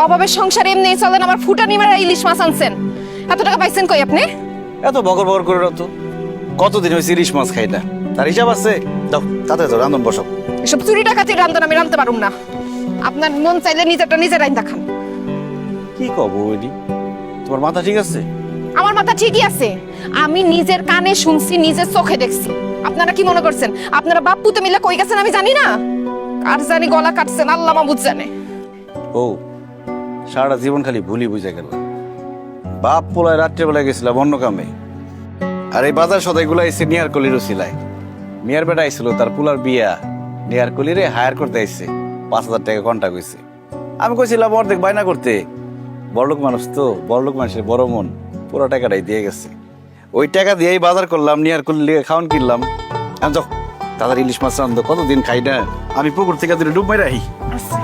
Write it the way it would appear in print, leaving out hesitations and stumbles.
অভাবের সংসার এমনি চলেন, আমার ফুটানি মারা ইলিশ মাছ আনছেন। এত টাকা পাইছেন কই আপনি? এত বকর বকর করে তো কতদিন হয়েছে ইলিশ মাছ খাই না, তার হিসাব আছে। যাও তাতে যাও, রান্ধন বসো। এসব চুরি টাকাতে রান্ধন আমি রান্ধতে পারুম না। আপনার মন চাইলে নিজেরটা নিজে রান্ধা খান। কি কব ওইডি, তোমার মাথা ঠিক আছে? আমার মাথা ঠিকই আছে, আমি নিজের কানে শুনছি, নিজের চোখে দেখছি। আপনারা কি মনে করছেন আপনারা বাপ পুতে মিলে কই গেছেন আমি জানি না? আর জানি গলা কাটছেন আল্লাহ মাহবুদ জানে। ও সারা জীবন খালি ভুলি বুঝে গেল। বাপ পোলায় রাত্রেবেলায় গেছিলাম অন্য কামে, আর এই বাজার সদাইগুলো এসে নিয়ার কলিরও ছিলাই। মিয়ার বেটা আইছিল, তার পুলার বিয়া, নিয়ার কলিরে হায়ার করতে আইছে, 5,000 টাকা কন্টাক্ট হয়েছে। আমি কইছিলাম অর্ধেক বায়না করতে, বড়লোক মানুষ তো, বড়লোক মানুষের বড় মন, পুরো টাকাটাই দিয়ে গেছে। ওই টাকা দিয়েই বাজার করলাম, নিয়ার কলি খাওয়ান কিনলাম। আমি যাও তাদের ইলিশ মাছ রান্ধো, কতদিন খাই না। আমি পুকুর থেকে ডুব মেরে আহি। আচ্ছা